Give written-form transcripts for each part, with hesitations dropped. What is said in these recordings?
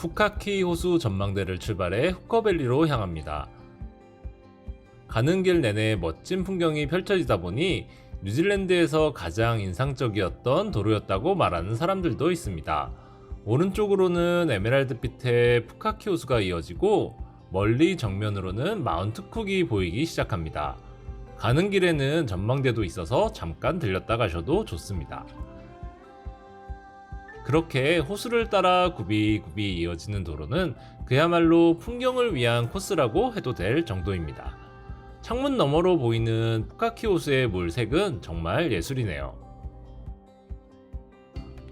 푸카키 호수 전망대를 출발해 후커밸리로 향합니다. 가는 길 내내 멋진 풍경이 펼쳐지다 보니 뉴질랜드에서 가장 인상적이었던 도로였다고 말하는 사람들도 있습니다. 오른쪽으로는 에메랄드빛의 푸카키 호수가 이어지고 멀리 정면으로는 마운트 쿡이 보이기 시작합니다. 가는 길에는 전망대도 있어서 잠깐 들렸다 가셔도 좋습니다. 그렇게 호수를 따라 굽이굽이 이어지는 도로는 그야말로 풍경을 위한 코스라고 해도 될 정도입니다. 창문 너머로 보이는 푸카키 호수의 물색은 정말 예술이네요.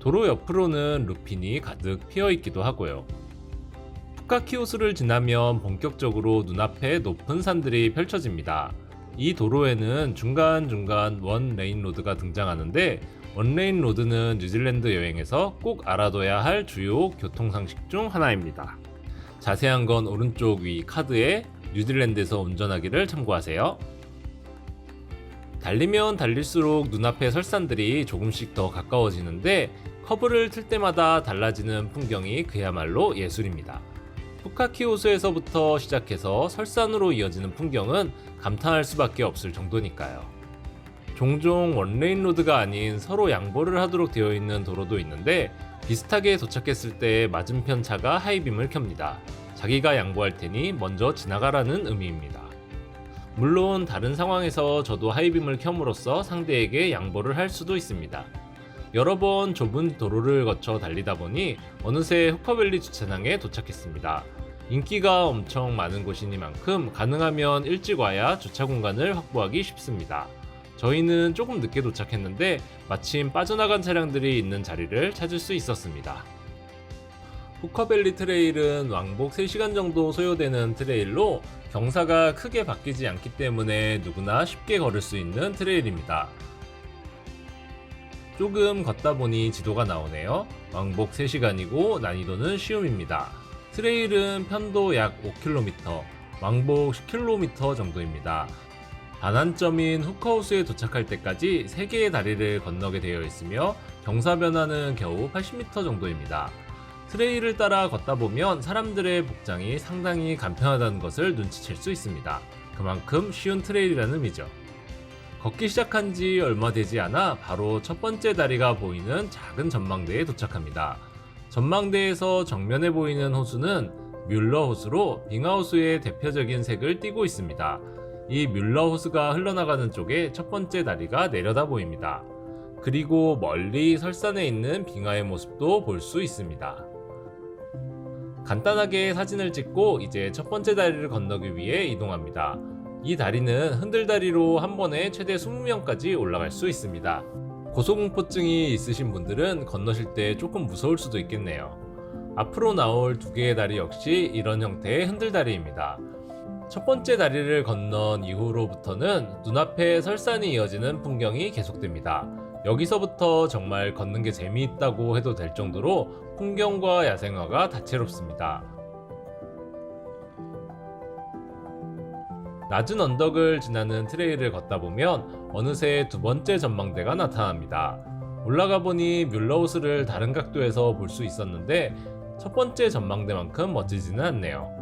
도로 옆으로는 루핀이 가득 피어 있기도 하고요. 푸카키 호수를 지나면 본격적으로 눈앞에 높은 산들이 펼쳐집니다. 이 도로에는 중간중간 원레인 로드가 등장하는데 원레인 로드는 뉴질랜드 여행에서 꼭 알아둬야 할 주요 교통상식 중 하나입니다. 자세한 건 오른쪽 위 카드에 뉴질랜드에서 운전하기를 참고하세요. 달리면 달릴수록 눈앞의 설산들이 조금씩 더 가까워지는데 커브를 틀 때마다 달라지는 풍경이 그야말로 예술입니다. 푸카키 호수에서부터 시작해서 설산으로 이어지는 풍경은 감탄할 수밖에 없을 정도니까요. 종종 원레인 로드가 아닌 서로 양보를 하도록 되어 있는 도로도 있는데 비슷하게 도착했을 때 맞은편 차가 하이빔을 켭니다. 자기가 양보할 테니 먼저 지나가라는 의미입니다. 물론 다른 상황에서 저도 하이빔을 켭으로써 상대에게 양보를 할 수도 있습니다. 여러 번 좁은 도로를 거쳐 달리다 보니 어느새 후커밸리 주차장에 도착했습니다. 인기가 엄청 많은 곳이니만큼 가능하면 일찍 와야 주차 공간을 확보하기 쉽습니다. 저희는 조금 늦게 도착했는데 마침 빠져나간 차량들이 있는 자리를 찾을 수 있었습니다. 후커밸리 트레일은 왕복 3시간 정도 소요되는 트레일로 경사가 크게 바뀌지 않기 때문에 누구나 쉽게 걸을 수 있는 트레일입니다. 조금 걷다 보니 지도가 나오네요. 왕복 3시간이고 난이도는 쉬움입니다. 트레일은 편도 약 5km, 왕복 10km 정도입니다. 반환점인 후커호수에 도착할 때까지 3개의 다리를 건너게 되어 있으며 경사 변화는 겨우 80m 정도입니다. 트레일을 따라 걷다 보면 사람들의 복장이 상당히 간편하다는 것을 눈치챌 수 있습니다. 그만큼 쉬운 트레일이라는 의미죠. 걷기 시작한 지 얼마 되지 않아 바로 첫 번째 다리가 보이는 작은 전망대에 도착합니다. 전망대에서 정면에 보이는 호수는 뮬러 호수로 빙하호수의 대표적인 색을 띠고 있습니다. 이 뮬러 호수가 흘러나가는 쪽에 첫 번째 다리가 내려다 보입니다. 그리고 멀리 설산에 있는 빙하의 모습도 볼 수 있습니다. 간단하게 사진을 찍고 이제 첫 번째 다리를 건너기 위해 이동합니다. 이 다리는 흔들다리로 한 번에 최대 20명까지 올라갈 수 있습니다. 고소공포증이 있으신 분들은 건너실 때 조금 무서울 수도 있겠네요. 앞으로 나올 2개의 다리 역시 이런 형태의 흔들다리입니다. 첫 번째 다리를 건넌 이후로부터는 눈앞에 설산이 이어지는 풍경이 계속됩니다. 여기서부터 정말 걷는 게 재미있다고 해도 될 정도로 풍경과 야생화가 다채롭습니다. 낮은 언덕을 지나는 트레일을 걷다 보면 어느새 두 번째 전망대가 나타납니다. 올라가 보니 뮬러호수를 다른 각도에서 볼 수 있었는데 첫 번째 전망대만큼 멋지지는 않네요.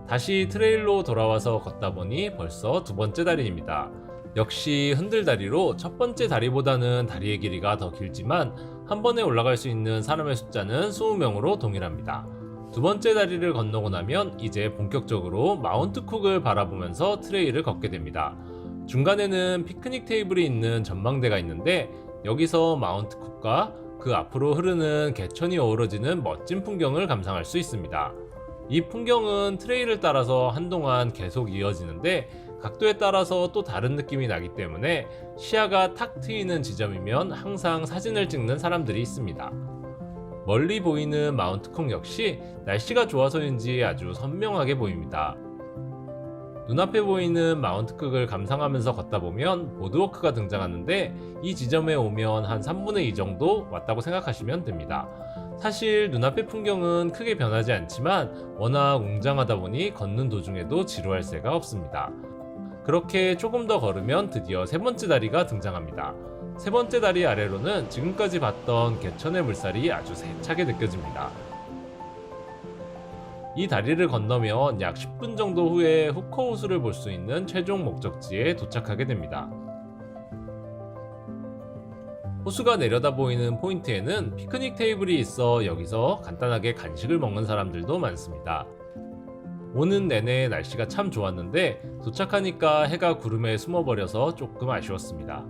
다시 트레일로 돌아와서 걷다 보니 벌써 두 번째 다리입니다. 역시 흔들다리로 첫 번째 다리보다는 다리의 길이가 더 길지만 한 번에 올라갈 수 있는 사람의 숫자는 20명으로 동일합니다. 두 번째 다리를 건너고 나면 이제 본격적으로 마운트 쿡을 바라보면서 트레일을 걷게 됩니다. 중간에는 피크닉 테이블이 있는 전망대가 있는데 여기서 마운트 쿡과 그 앞으로 흐르는 개천이 어우러지는 멋진 풍경을 감상할 수 있습니다. 이 풍경은 트레일을 따라서 한동안 계속 이어지는데 각도에 따라서 또 다른 느낌이 나기 때문에 시야가 탁 트이는 지점이면 항상 사진을 찍는 사람들이 있습니다. 멀리 보이는 마운트 쿡 역시 날씨가 좋아서인지 아주 선명하게 보입니다. 눈앞에 보이는 마운트 쿡을 감상하면서 걷다 보면 보드워크가 등장하는데 이 지점에 오면 한 3분의 2 정도 왔다고 생각하시면 됩니다. 사실 눈앞의 풍경은 크게 변하지 않지만 워낙 웅장하다 보니 걷는 도중에도 지루할 새가 없습니다. 그렇게 조금 더 걸으면 드디어 세 번째 다리가 등장합니다. 세 번째 다리 아래로는 지금까지 봤던 개천의 물살이 아주 세차게 느껴집니다. 이 다리를 건너면 약 10분 정도 후에 후커 호수를 볼 수 있는 최종 목적지에 도착하게 됩니다. 호수가 내려다 보이는 포인트에는 피크닉 테이블이 있어 여기서 간단하게 간식을 먹는 사람들도 많습니다. 오는 내내 날씨가 참 좋았는데 도착하니까 해가 구름에 숨어버려서 조금 아쉬웠습니다.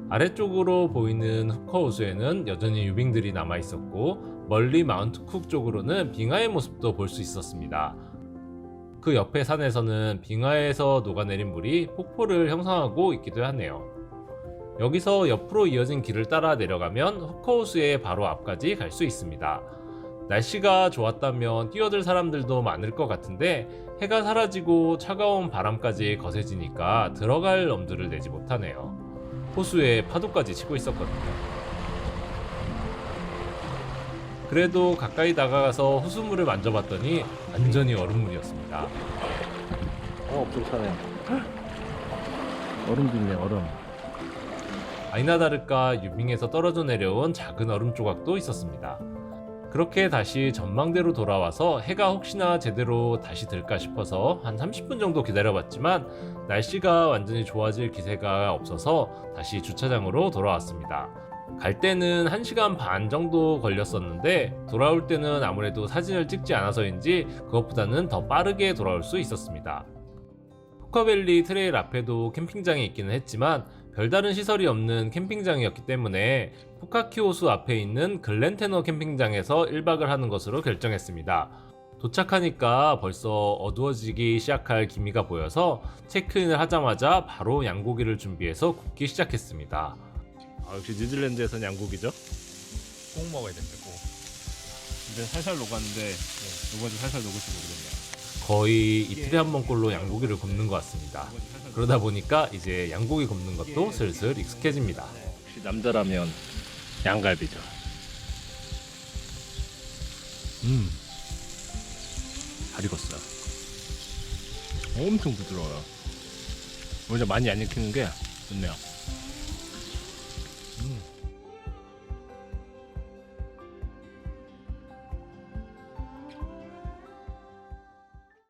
아래쪽으로 보이는 후커 호수에는 여전히 유빙들이 남아 있었고 멀리 마운트 쿡 쪽으로는 빙하의 모습도 볼 수 있었습니다. 그 옆에 산에서는 빙하에서 녹아내린 물이 폭포를 형성하고 있기도 하네요. 여기서 옆으로 이어진 길을 따라 내려가면 후커 호수의 바로 앞까지 갈 수 있습니다. 날씨가 좋았다면 뛰어들 사람들도 많을 것 같은데 해가 사라지고 차가운 바람까지 거세지니까 들어갈 엄두를 내지 못하네요. 호수에 파도까지 치고 있었거든요. 그래도 가까이 다가가서 호수물을 만져봤더니 완전히 얼음물이었습니다. 엄청 차네요. 얼음도 있네, 얼음. 아니나 다를까 유빙에서 떨어져 내려온 작은 얼음 조각도 있었습니다. 그렇게 다시 전망대로 돌아와서 해가 혹시나 제대로 다시 들까 싶어서 한 30분 정도 기다려봤지만 날씨가 완전히 좋아질 기세가 없어서 다시 주차장으로 돌아왔습니다. 갈 때는 1시간 반 정도 걸렸었는데 돌아올 때는 아무래도 사진을 찍지 않아서인지 그것보다는 더 빠르게 돌아올 수 있었습니다. 후커밸리 트레일 앞에도 캠핑장이 있기는 했지만 별다른 시설이 없는 캠핑장이었기 때문에 푸카키 호수 앞에 있는 글렌테너 캠핑장에서 1박을 하는 것으로 결정했습니다. 도착하니까 벌써 어두워지기 시작할 기미가 보여서 체크인을 하자마자 바로 양고기를 준비해서 굽기 시작했습니다. 역시 뉴질랜드에서는 양고기죠? 꼭 먹어야 됩니다, 꼭. 이제 살살 녹았는데 녹아도 살살 녹을지 모르겠네요. 거의 이틀에 한 번꼴로 양고기를 굽는 것 같습니다. 그러다 보니까 이제 양고기 굽는 것도 슬슬 익숙해집니다. 역시 남자라면 양갈비죠. 잘 익었어요. 엄청 부드러워요. 먼저 많이 안 익히는 게 좋네요.